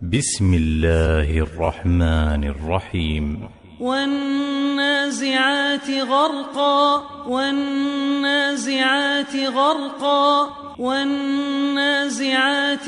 بسم الله الرحمن الرحيم. والنازعات غرقا والنازعات غرقا والنازعات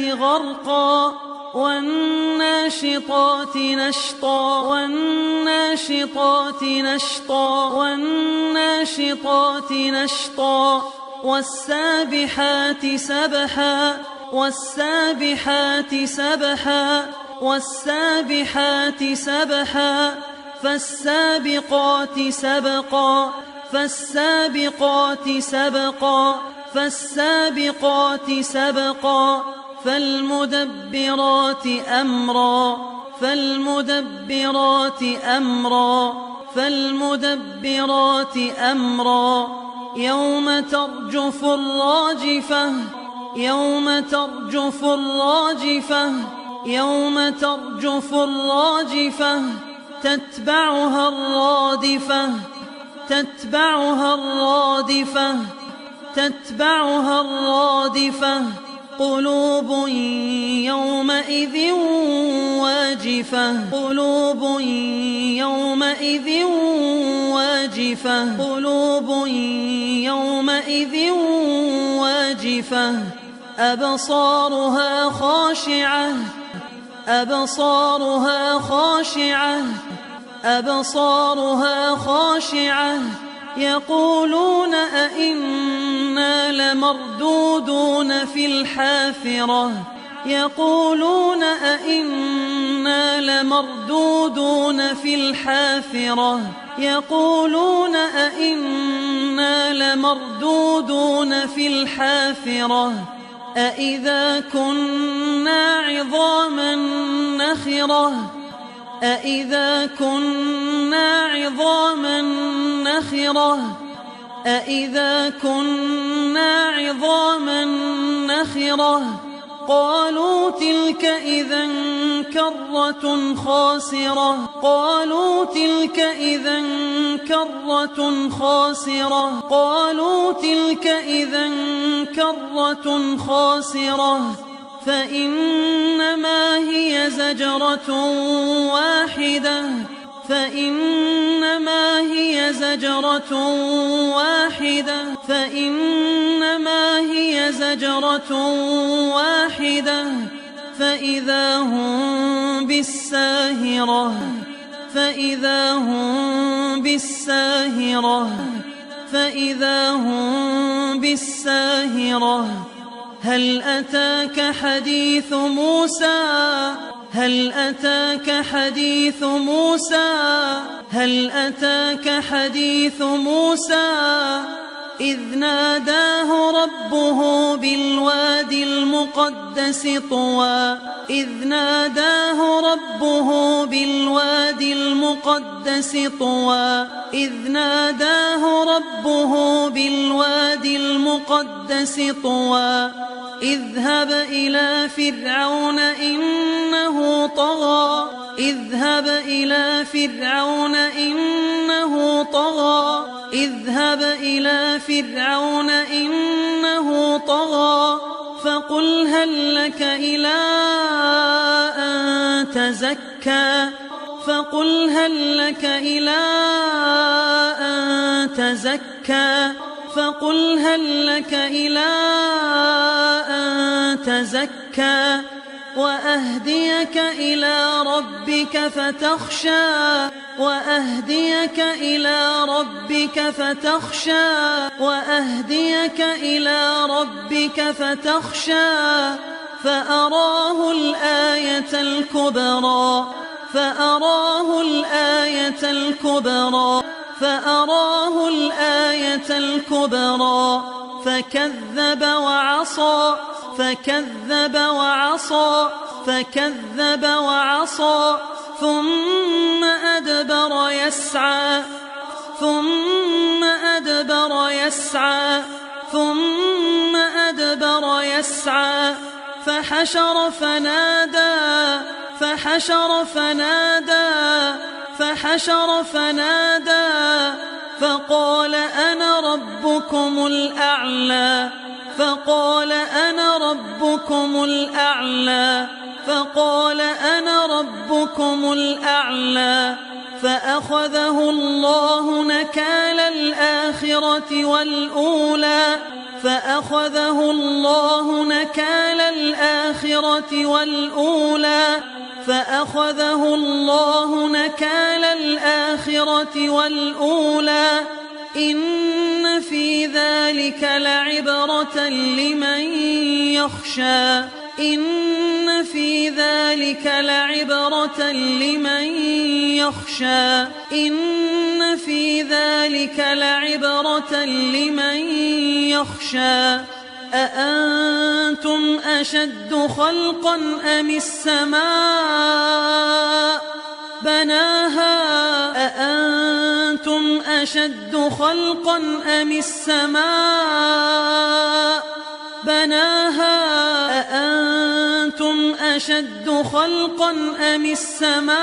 غرقا والناشطات نشطا والناشطات نشطا والناشطات نشطا والسابحات سبحا والسابحات سبحا والسابحات سبحا فالسابقات سبقا فالسابقات سبقا فالسابقات سبقا فالمدبرات أمرا فالمدبرات أمرا فالمدبرات أمرا يوم ترجف الراجفة يوم ترجف الراجفة يوم ترجف الراجفة تتبعها الرادفة تتبعها الرادفة تتبعها الرادفة قلوب يومئذ واجفة قلوب يومئذ واجفة قلوب يومئذ واجفة أبصارها خاشعة أبصارها خاشعة أبصارها خاشعة يقولون أئنا لمردودون في الحافرة يقولون أئنا لمردودون في الحافرة يقولون أئنا لمردودون في الحافرة أئذا كنا عظاما نخرة أئذا كنا عظاما نخرة أئذا كنا عظاما نخرة قالوا تلك إذا كرة خاسرة قالوا تلك إذا كرة خاسرة قالوا تلك إذا كرة خاسرة فإنما هي زجرة واحدة فإنما هي زجرة واحدة فإنما هي زجرة واحدة فإذا هم بالساهرة فإذا هم بالساهرة فإذا هم بالساهرة هل أتاك حديث موسى هل أتاك حديث موسى هل أتاك حديث موسى إذ ناداه ربه بالوادي المقدس طوى إذ ناداه ربه بالوادي المقدس طوى إذ ناداه ربه بالوادي المقدس طوى اذهب إلى فرعون إنه طغى اذهب إلى فرعون إنه طغى اذهب إلى فرعون إنه طغى فقل هل لك إلى أن تزكى فقل هل لك إلى أن تزكى فقل هل لك إلى أن تزكى وأهديك إلى ربك فتخشى وأهديك إلى ربك فتخشى وأهديك إلى ربك فتخشى فأراه الآية الكبرى فأراه الآية الكبرى فأراه الآية الكبرى فكذب وعصى فكذب وعصى فكذب وعصى ثم أدبر يسعى ثم أدبر يسعى ثم أدبر يسعى فحشر فنادى فحشر فنادى فحشر فنادى فقال أنا ربكم الأعلى فقال أنا ربكم الأعلى فقال أنا ربكم الأعلى فأخذه الله نكال الآخرة والأولى فأخذه الله نكال الآخرة والأولى فأخذه الله نكال الآخرة والأولى إن في ذلك لعبرة لمن يخشى إن في ذلك لعبرة لمن يخشى إن في ذلك لعبرة لمن يخشى أأنتم أشد خلقا أم السماء بناها أأنتم أشد خلقا أم السماء بناها أأنتم أشد خلقا أم السماء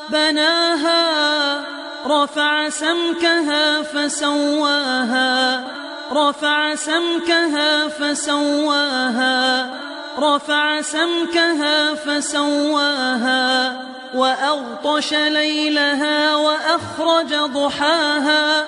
بناها رفع سمكها فسواها رفع سمكها فسواها رفع سمكها فسواها وأغطش ليلها وأخرج ضحاها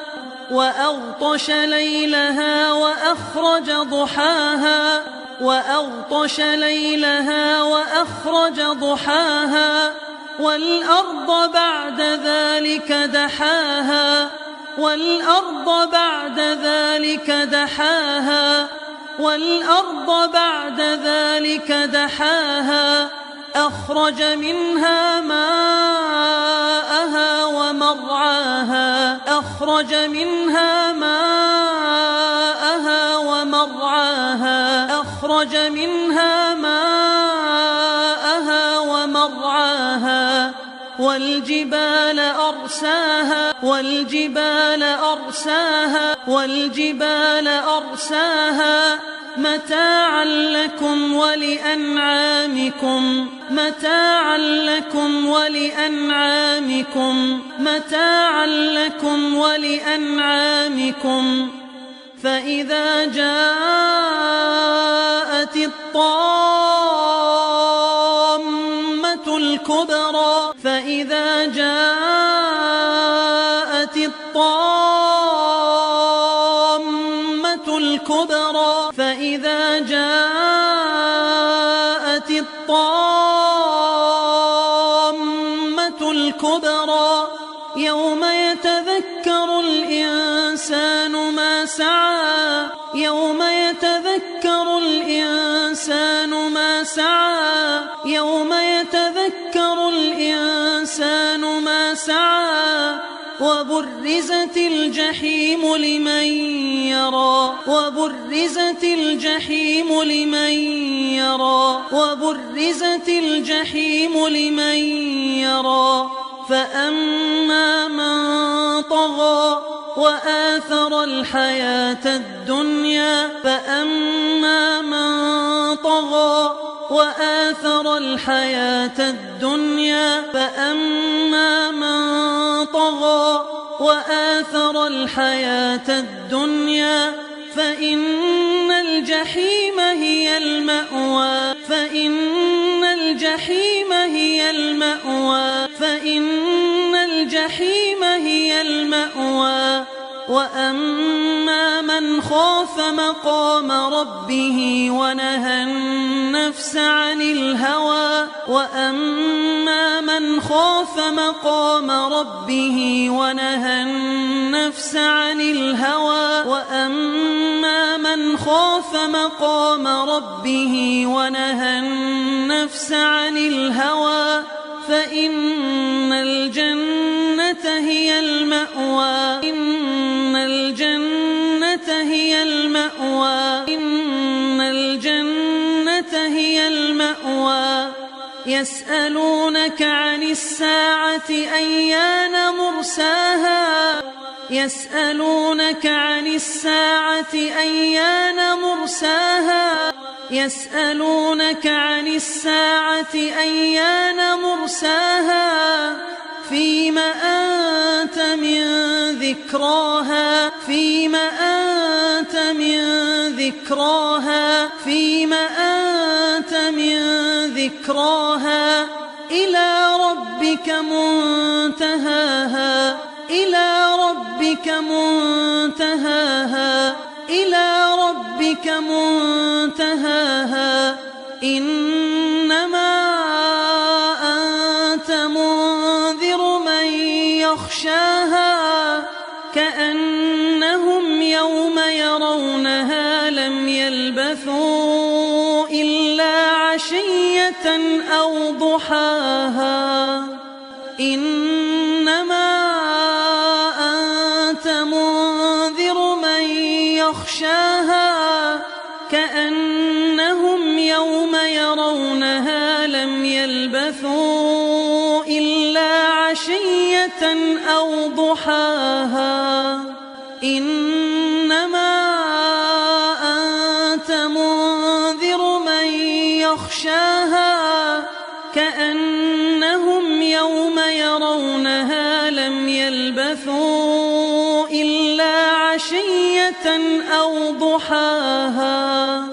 وأغطش ليلها وأخرج ضحاها وأغطش ليلها وأخرج ضحاها والأرض بعد ذلك دحاها والأرض بعد ذلك دحاها والأرض بعد ذلك دحاها أخرج منها ماءها ومرعاها أخرج منها ماءها ومرعاها أخرج منها ماءها ومرعاها والجبال أرساها والجبال أرساها والجبال أرساها متاعا لكم ولأنعامكم متاعا لكم ولأنعامكم متاعا لكم ولأنعامكم فإذا جاءت الطامة الكبرى فإذا جاءت الطامة الكبرى فإذا جاءت الطامة الكبرى يوم يتذكر الإنسان ما سعى يوم يتذكر الإنسان ما سعى يوم يتذكر الإنسان ما سعى وبرزت الجحيم لمن يرى وبرزت الجحيم لمن يرى وبرزت الجحيم لمن يرى فأما من طغى وآثر الحياة الدنيا فأما من طغى وآثر الحياة الدنيا فأما من طغى وآثر الحياة الدنيا فإن الجحيم هي المأوى فإن الجحيم هي المأوى فإن الجحيم هي المأوى وأما من خاف مقام ربه ونهى النفس عن الهوى وأما من خاف مقام ربه ونهى النفس عن الهوى وأما من خاف مقام ربه ونهى النفس عن الهوى فإن الجنة هي المأوى إن الجنة هي المأوى إن الجنة هي المأوى يسألونك عن الساعة أيان مرساها يسألونك عن الساعة أيان مرساها يسألونك عن الساعة أيان مرساها فيم أنت من ذكراها فيم أنت من ذكراها فيم أنت من ذكراها إلى ربك منتهاها إلى ربك منتهاها إلى ربك منتهاها إنما أنت منذر من يخشاها كأنهم يوم يرونها لم يلبثوا إلا عشية أو ضحاها إنما أنت منذر من يخشاها كأنهم يوم يرونها لم يلبثوا إلا عشية أو ضحاها إنما أنت منذر من يخشاها كأنهم يوم يرونها لم يلبثوا إلا عشية أو ضحاها